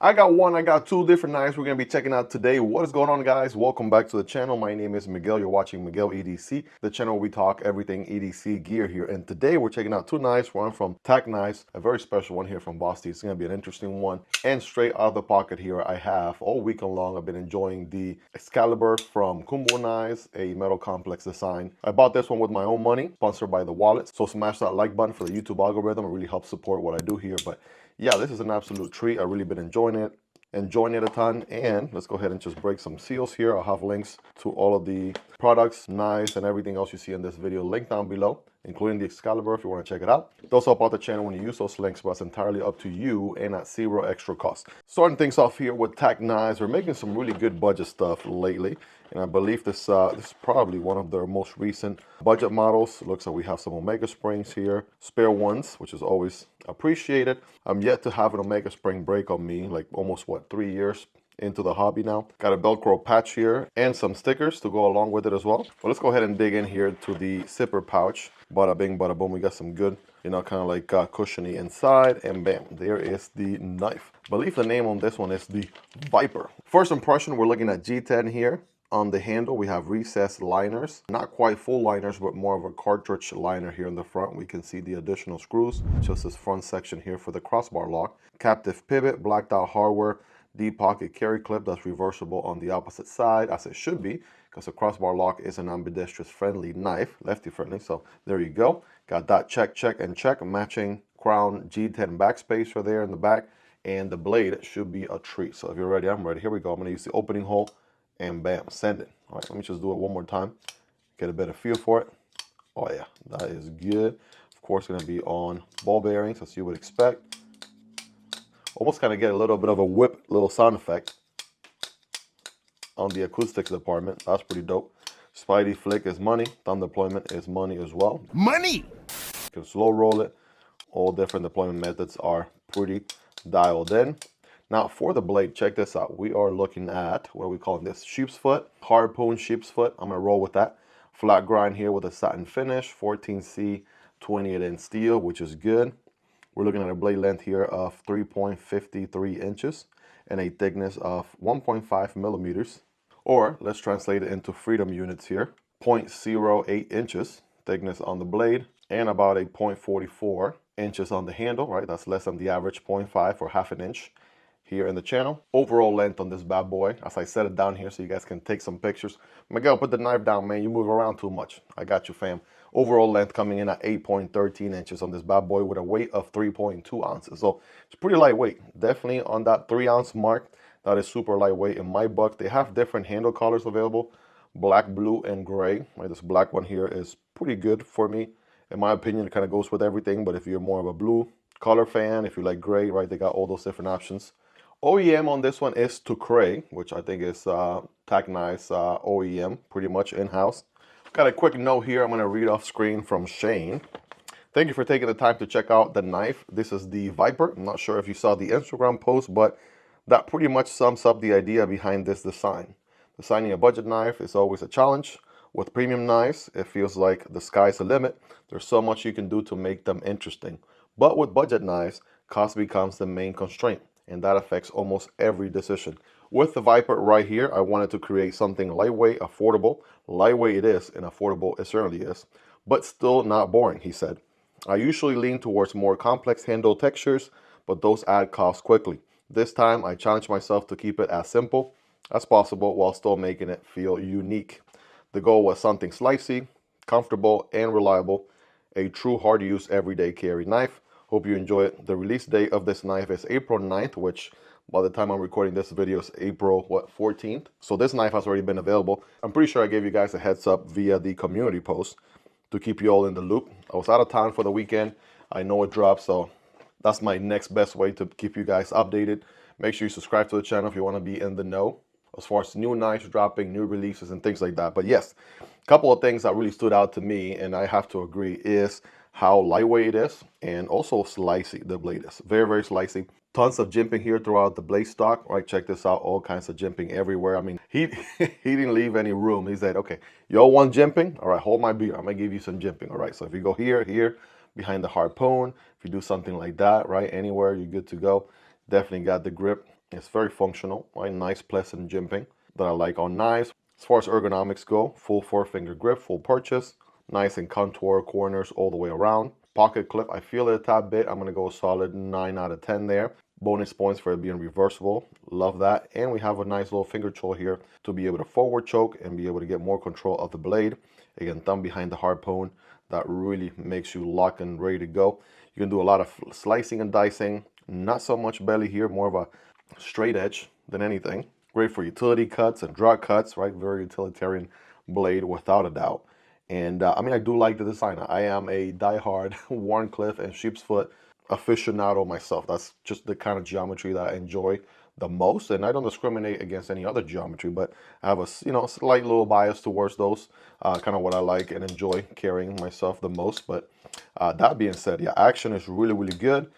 I got two different knives we're going to be checking out today. What is going on, guys? Welcome back to the channel. My name is Miguel. You're watching Miguel EDC, the channel where we talk everything EDC gear here. And today we're checking out two knives, one from TacKnives, a very special one here from Vosteed. It's going to be an interesting one. And straight out of the pocket here, I have all weekend long, I've been enjoying the Excalibur from Kunwu Knives, a metal complex design. I bought this one with my own money, sponsored by the wallet. So smash that like button for the YouTube algorithm. It really helps support what I do here. But yeah, this is an absolute treat. I've really been enjoying it a ton. And let's go ahead and just break some seals here. I'll have links to all of the products, knives, and everything else you see in this video linked down below, including the Excalibur if you want to check it out. It does help out the channel when you use those links, but it's entirely up to you and at zero extra cost. Starting things off here with Tac Knives. We're making some really good budget stuff lately, and I believe this is probably one of their most recent budget models. Looks like we have some Omega springs here, spare ones, which is always appreciated. I'm yet to have an Omega spring break on me, like almost, what, 3 years into the hobby now. Got a Velcro patch here and some stickers to go along with it as well. But let's go ahead and dig in here to the zipper pouch. Bada bing, bada boom. We got some good, kind of like cushiony inside, and bam, there is the knife. I believe the name on this one is the Viper. First impression, we're looking at G10 here. On the handle, we have recessed liners, not quite full liners, but more of a cartridge liner here in the front. We can see the additional screws, just this front section here for the crossbar lock. Captive pivot, blacked out hardware, deep pocket carry clip that's reversible on the opposite side, as it should be, because the crossbar lock is an ambidextrous friendly knife, lefty friendly. So there you go. Got that check, and check. Matching crown G10 backspacer there in the back, and the blade should be a treat. So if you're ready, I'm ready. Here we go. I'm going to use the opening hole, and bam, send it. All right, let me just do it one more time, get a better feel for it. Oh yeah, that is good. Of course, going to be on ball bearings, as you would expect. Almost kind of get a little bit of a whip, little sound effect on the acoustics department. That's pretty dope. Spidey flick is money. Thumb deployment is money as well. Money! You can slow roll it. All different deployment methods are pretty dialed in. Now for the blade, check this out. We are looking at, what are we calling this? Sheep's foot, harpoon sheep's foot. I'm gonna roll with that. Flat grind here with a satin finish, 14C 28-inch steel, which is good. We're looking at a blade length here of 3.53 inches and a thickness of 1.5 millimeters. Or let's translate it into freedom units here. 0.08 inches thickness on the blade and about a 0.44 inches on the handle, right? That's less than the average 0.5 or half an inch here in the channel. Overall length on this bad boy, as I set it down here so you guys can take some pictures. Miguel, put the knife down, man. You move around too much. I got you, fam. Overall length coming in at 8.13 inches on this bad boy with a weight of 3.2 ounces. So it's pretty lightweight. Definitely on that 3-ounce mark. That is super lightweight in my book. They have different handle colors available. Black, blue, and gray. Right, this black one here is pretty good for me. In my opinion, it kind of goes with everything. But if you're more of a blue color fan, if you like gray, right, they got all those different options. OEM on this one is TacKnives, which I think is TacKnives OEM, pretty much in-house. Got a quick note here I'm going to read off screen from Shane. Thank you for taking the time to check out the knife. This is the Viper. I'm not sure if you saw the Instagram post, but that pretty much sums up the idea behind this design. Designing a budget knife is always a challenge. With premium knives, it feels like the sky's the limit. There's so much you can do to make them interesting. But with budget knives, cost becomes the main constraint, and that affects almost every decision. With the Viper right here, I wanted to create something lightweight, affordable. Lightweight it is, and affordable it certainly is, but still not boring, he said. I usually lean towards more complex handle textures, but those add cost quickly. This time, I challenged myself to keep it as simple as possible while still making it feel unique. The goal was something slicey, comfortable, and reliable. A true hard-to-use everyday carry knife. Hope you enjoy it. The release date of this knife is April 9th, which by the time I'm recording this video is April, 14th. So this knife has already been available. I'm pretty sure I gave you guys a heads up via the community post to keep you all in the loop. I was out of town for the weekend. I know it dropped, so that's my next best way to keep you guys updated. Make sure you subscribe to the channel if you want to be in the know as far as new knives dropping, new releases, and things like that. But yes, a couple of things that really stood out to me, and I have to agree, is how lightweight it is, and also slicey the blade is. Very, very slicey. Tons of jimping here throughout the blade stock. Right, check this out. All kinds of jimping everywhere. I mean, he he didn't leave any room. He said, okay, y'all want jimping? All right, hold my beer. I'm gonna give you some jimping. All right, so if you go here, behind the harpoon, if you do something like that, right, anywhere, you're good to go. Definitely got the grip It's very functional, right? Nice, pleasant jimping that I like on knives. As far as ergonomics go, full 4-finger grip, full purchase. Nice and contour corners all the way around. Pocket clip, I feel it a tad bit. I'm going to go a solid 9 out of 10 there. Bonus points for it being reversible. Love that. And we have a nice little finger choil here to be able to forward choke and be able to get more control of the blade. Again, thumb behind the harpoon. That really makes you lock and ready to go. You can do a lot of slicing and dicing. Not so much belly here, more of a straight edge than anything. Great for utility cuts and draw cuts, right? Very utilitarian blade without a doubt. And I mean, I do like the design. I am a diehard Wharncliffe and Sheepsfoot aficionado myself. That's just the kind of geometry that I enjoy the most, and I don't discriminate against any other geometry, but I have a slight little bias towards those. Kind of what I like and enjoy carrying myself the most. But that being said, yeah, action is really good.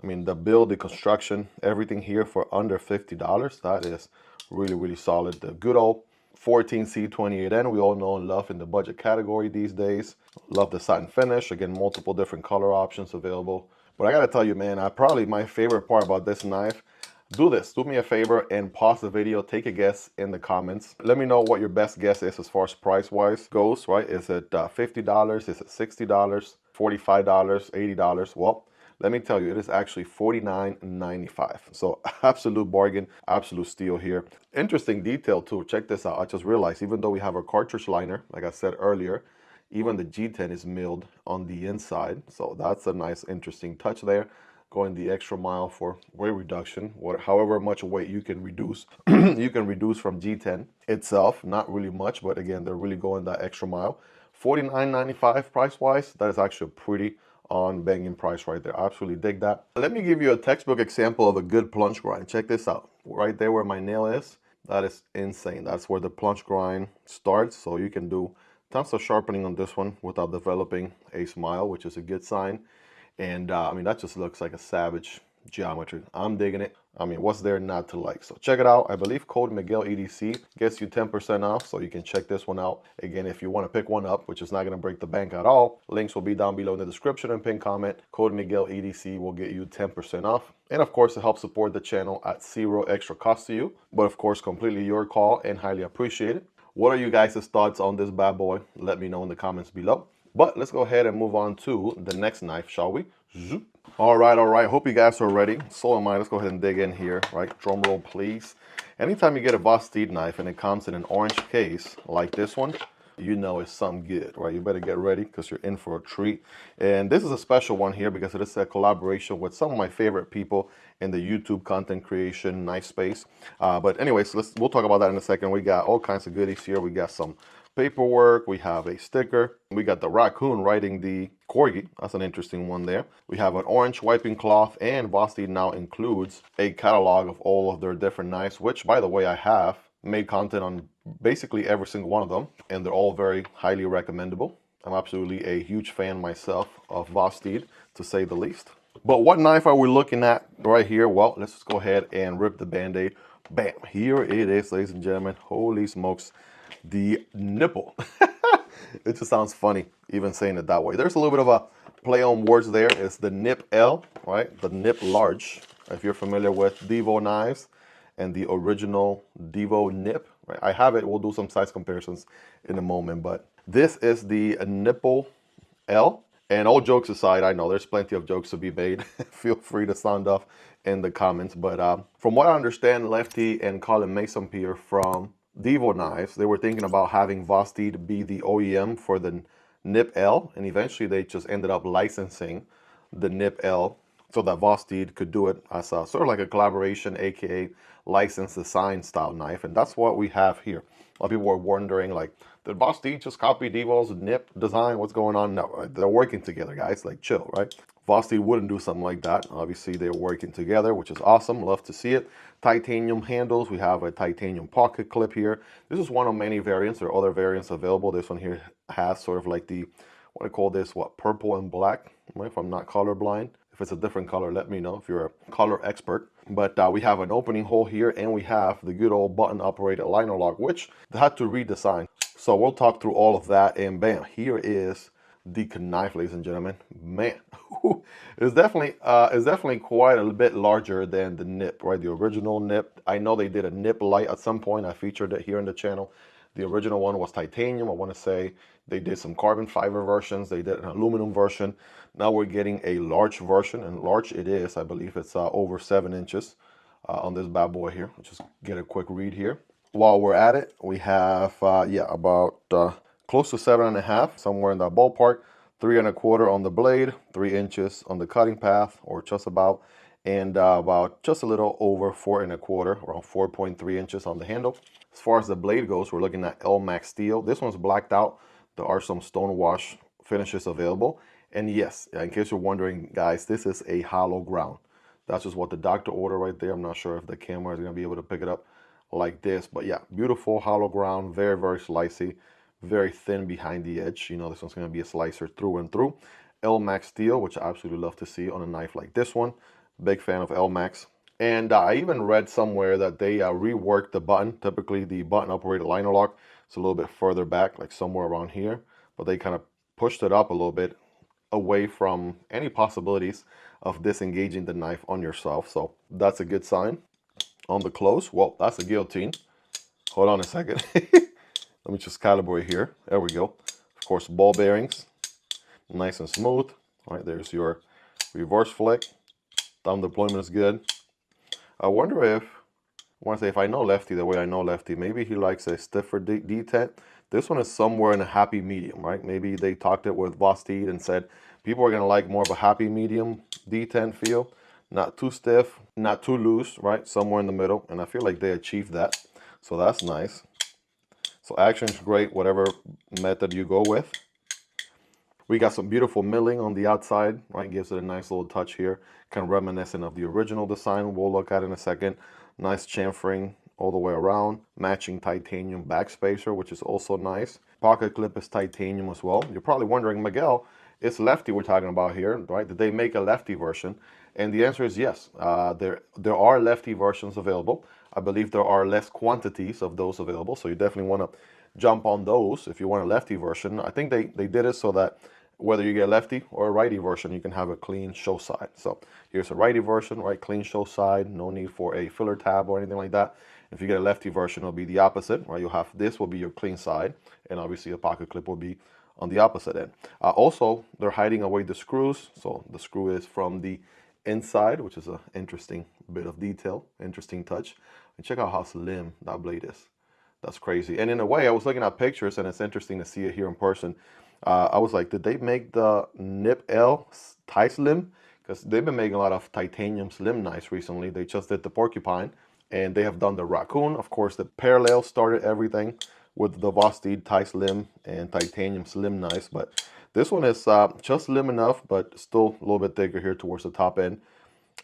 I mean, the build, the construction, everything here for under $50. That is really solid. The good old 14C28N, we all know and love in the budget category these days. Love the satin finish. Again, multiple different color options available. But I gotta tell you, man, probably my favorite part about this knife, do me a favor and pause the video, take a guess in the comments. Let me know what your best guess is as far as price-wise goes, right? Is it $50? Is it $60? $45? $80? Well, let me tell you, it is actually $49.95. So absolute bargain, absolute steal here. Interesting detail too, check this out. I just realized, even though we have our cartridge liner, like I said earlier, even the G10 is milled on the inside. So that's a nice, interesting touch there. Going the extra mile for weight reduction, however much weight you can reduce, you can reduce from G10 itself. Not really much, but again, they're really going that extra mile. $49.95 price-wise, that is actually a pretty on banging price right there. I absolutely dig that. Let me give you a textbook example of a good plunge grind. Check this out. Right there where my nail is, that is insane. That's where the plunge grind starts. So you can do tons of sharpening on this one without developing a smile, which is a good sign. And I mean, that just looks like a savage geometry. I'm digging it. I mean, what's there not to like? So check it out. I believe code Miguel EDC gets you 10% off, so you can check this one out. Again, if you want to pick one up, which is not going to break the bank at all, links will be down below in the description and pinned comment. Code Miguel EDC will get you 10% off. And of course, it helps support the channel at zero extra cost to you. But of course, completely your call and highly appreciated. What are you guys' thoughts on this bad boy? Let me know in the comments below. But let's go ahead and move on to the next knife, shall we? Zoop. All right. Hope you guys are ready. So am I. Let's go ahead and dig in here, right? Drum roll, please. Anytime you get a Vosteed knife and it comes in an orange case like this one, you know it's something good, right? You better get ready because you're in for a treat. And this is a special one here because it is a collaboration with some of my favorite people in the YouTube content creation knife space. But anyways, we'll talk about that in a second. We got all kinds of goodies here. We got some paperwork, we have a sticker, we got the raccoon riding the corgi. That's an interesting one there. We have an orange wiping cloth, and Vosteed now includes a catalog of all of their different knives, which, by the way, I have made content on basically every single one of them, and they're all very highly recommendable. I'm absolutely a huge fan myself of Vosteed, to say the least. But what knife are we looking at right here? Well, let's just go ahead and rip the band-aid. Bam, here it is, ladies and gentlemen. Holy smokes. The nipple. It just sounds funny even saying it that way. There's a little bit of a play on words there. It's the Nip-L, right? The Nip large. If you're familiar with Divo knives and the original Divo Nip, right? I have it. We'll do some size comparisons in a moment, but this is the Nipple L. And all jokes aside, I know there's plenty of jokes to be made. Feel free to sound off in the comments. But from what I understand, Lefty and Colin Mason-Pierre from Divo Knives, they were thinking about having Vosteed be the OEM for the Nip-L, and eventually they just ended up licensing the Nip-L so that Vosteed could do it as a sort of like a collaboration, aka licensed design style knife. And that's what we have here. A lot of people were wondering, like, did Vosteed just copy Divo's Nip design? What's going on? No, they're working together, guys. Like, chill, right? Vosteed wouldn't do something like that. Obviously, they're working together, which is awesome. Love to see it. Titanium handles. We have a titanium pocket clip here. This is one of many variants. There are other variants available. This one here has sort of like the, what I call this, what, purple and black, right? If I'm not colorblind. If it's a different color, let me know if you're a color expert. But we have an opening hole here, and we have the good old button-operated liner lock, which they had to redesign. So we'll talk through all of that, and bam, here is the knife, ladies and gentlemen. Man, it's definitely quite a bit larger than the nip, right? The original nip. I know they did a nip light at some point. I featured it here in the channel. The original one was titanium. I want to say they did some carbon fiber versions. They did an aluminum version. Now we're getting a large version, and large it is. I believe it's over 7 inches on this bad boy here. Let's just get a quick read here. While we're at it, we have, yeah, about close to 7.5, somewhere in that ballpark. 3¼ on the blade, 3 inches on the cutting path, or just about, and about just a little over 4¼ around 4.3 inches on the handle. As far as the blade goes, we're looking at L-Max steel. This one's blacked out. There are some stone wash finishes available. And yes, in case you're wondering, guys, this is a hollow ground. That's just what the doctor ordered right there. I'm not sure if the camera is going to be able to pick it up like this, but yeah, beautiful hollow ground, very, very slicey, very thin behind the edge. You know, this one's going to be a slicer through and through. L-Max steel, which I absolutely love to see on a knife like this one. Big fan of L-Max. And I even read somewhere that they reworked the button. Typically, the button operated liner lock is a little bit further back, like somewhere around here, but they kind of pushed it up a little bit away from any possibilities of disengaging the knife on yourself. So that's a good sign. On the close, well, that's a guillotine. Hold on a second. Let me just calibrate here. There we go. Of course, ball bearings, nice and smooth. All right, there's your reverse flick. Thumb deployment is good. I wonder if, I want to say, if I know Lefty the way I know Lefty, maybe he likes a stiffer detent. This one is somewhere in a happy medium, right? Maybe they talked it with Vosteed and said people are going to like more of a happy medium detent feel. Not too stiff, not too loose, right? Somewhere in the middle. And I feel like they achieved that. So that's nice. So action is great, whatever method you go with. We got some beautiful milling on the outside, right? Gives it a nice little touch here. Kind of reminiscent of the original design we'll look at in a second. Nice chamfering all the way around. Matching titanium backspacer, which is also nice. Pocket clip is titanium as well. You're probably wondering, Miguel, it's Lefty we're talking about here, right? Did they make a Lefty version? And the answer is yes. There are Lefty versions available. I believe there are less quantities of those available, so you definitely want to jump on those if you want a Lefty version. I think they did it so that whether you get a Lefty or a righty version, you can have a clean show side. So here's a righty version, right? Clean show side, no need for a filler tab or anything like that. If you get a Lefty version, it'll be the opposite, right? You'll have this will be your clean side, and obviously a pocket clip will be on the opposite end. Also, they're hiding away the screws. So the screw is from the inside, which is an interesting bit of detail, interesting touch. And check out how slim that blade is. That's crazy. And in a way, I was looking at pictures, and it's interesting to see it here in person. I was like, did they make the Nip-L tie slim? Because they've been making a lot of titanium slim knives recently. They just did the porcupine, and they have done the raccoon. Of course, the parallel started everything with the Vosteed tie slim and titanium slim knives. But this one is just slim enough, but still a little bit thicker here towards the top end.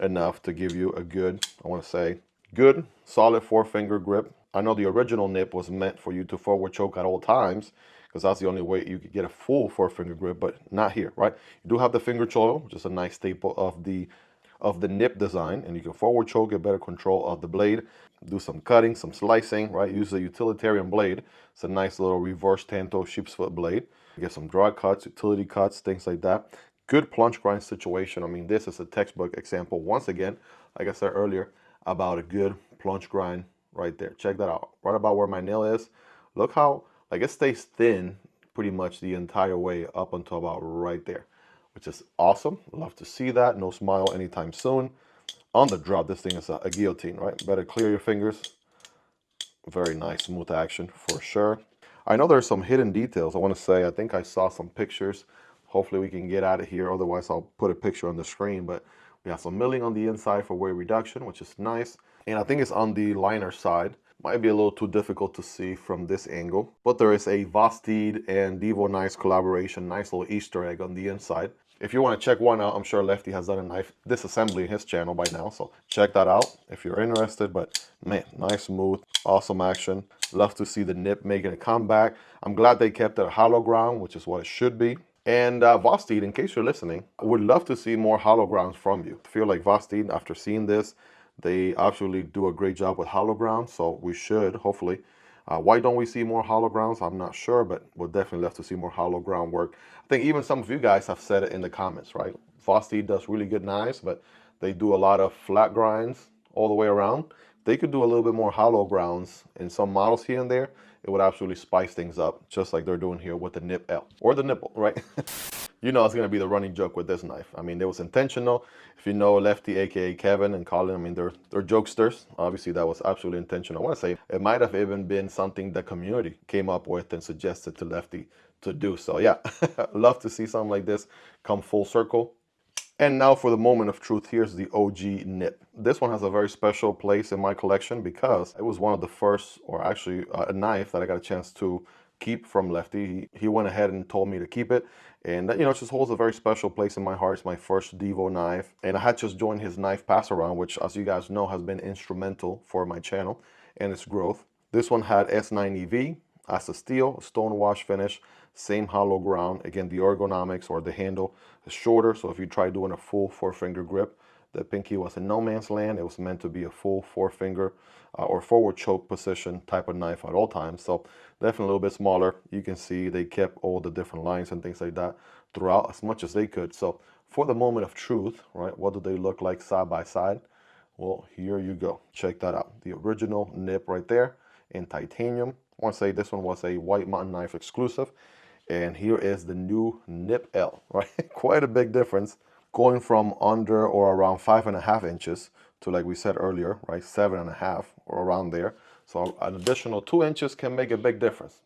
Enough to give you a good, I want to say, good, solid 4-finger grip. I know the original nip was meant for you to forward choke at all times, because that's the only way you could get a full 4-finger grip, but not here, right? You do have the finger choil, which is a nice staple of the nip design, and you can forward choke, get better control of the blade, do some cutting, some slicing, right? Use a utilitarian blade. It's a nice little reverse tanto sheep's foot blade. You get some draw cuts, utility cuts, things like that. Good plunge grind situation. I mean, this is a textbook example, once again, like I said earlier, about a good plunge grind right there. Check that out. Right about where my nail is. Look how, like, it stays thin pretty much the entire way up until about right there, which is awesome. Love to see that. No smile anytime soon. On the drop, this thing is a guillotine, right? Better clear your fingers. Very nice, smooth action for sure. I know there's some hidden details. I want to say, I think I saw some pictures. Hopefully we can get out of here. Otherwise, I'll put a picture on the screen. But we have some milling on the inside for weight reduction, which is nice. And I think it's on the liner side. Might be a little too difficult to see from this angle. But there is a Vosteed and Divo Knives collaboration. Nice little Easter egg on the inside. If you want to check one out, I'm sure Lefty has done a knife disassembly in his channel by now. So check that out if you're interested. But man, nice, smooth, awesome action. Love to see the nip making a comeback. I'm glad they kept it a hollow ground, which is what it should be. And Vosteed, in case you're listening, I would love to see more hollow grounds from you. I feel like Vosteed, after seeing this, they absolutely do a great job with hollow ground. So we should hopefully Why don't we see more hollow grounds? I'm not sure, but we'll definitely love to see more hollow ground work. I think even some of you guys have said it in the comments, right? Vosteed does really good knives, but they do a lot of flat grinds all the way around. They could do a little bit more hollow grounds in some models here and there. It would absolutely spice things up, just like they're doing here with the Nip-L or the nipple, right? You know it's going to be the running joke with this knife. I mean, it was intentional. If you know Lefty, aka Kevin and Colin, I mean, they're jokesters. Obviously, that was absolutely intentional. I want to say it might have even been something the community came up with and suggested to Lefty to do. So yeah, love to see something like this come full circle. And now for the moment of truth, here's the OG nip. This one has a very special place in my collection because it was one of the first, or actually a knife that I got a chance to keep from Lefty. He went ahead and told me to keep it. And you know, it just holds a very special place in my heart. It's my first Divo knife. And I had just joined his knife pass around, which as you guys know has been instrumental for my channel and its growth. This one had S9EV as a steel, stone wash finish, same hollow ground. Again, the ergonomics or the handle is shorter, so if you try doing a full 4-finger grip, the pinky was in no man's land. It was meant to be a full 4-finger or forward choke position type of knife at all times. So definitely a little bit smaller. You can see they kept all the different lines and things like that throughout as much as they could. So for the moment of truth, right, what do they look like side by side? Well, here you go. Check that out. The original nip right there in titanium. I want to say this one was a White Mountain Knife exclusive. And here is the new Nip-L, right? Quite a big difference, going from under or around 5.5 inches to, like we said earlier, right, 7.5 or around there. So an additional 2 inches can make a big difference.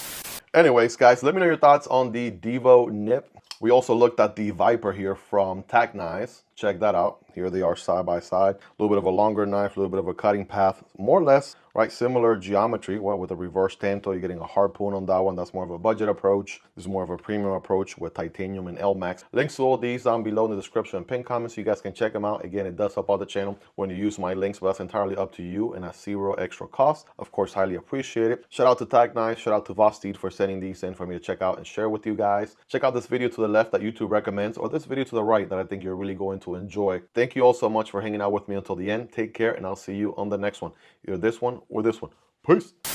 Anyways, guys, let me know your thoughts on the Divo Nip. We also looked at the Viper here from TacKnives. Check that out. Here they are side by side. A little bit of a longer knife, a little bit of a cutting path, more or less, right? Similar geometry. Well, with a reverse tanto, you're getting a harpoon on that one. That's more of a budget approach. This is more of a premium approach with titanium and L-Max. Links to all these down below in the description and pin comments so you guys can check them out. Again, it does help out the channel when you use my links, but that's entirely up to you and at zero extra cost. Of course, highly appreciate it. Shout out to TacKnives, shout out to Vosteed for sending these in for me to check out and share with you guys. Check out this video to the left that YouTube recommends, or this video to the right that I think you're really going to enjoy. Thank you all so much for hanging out with me until the end. Take care, and I'll see you on the next one. Either this one or this one. Peace.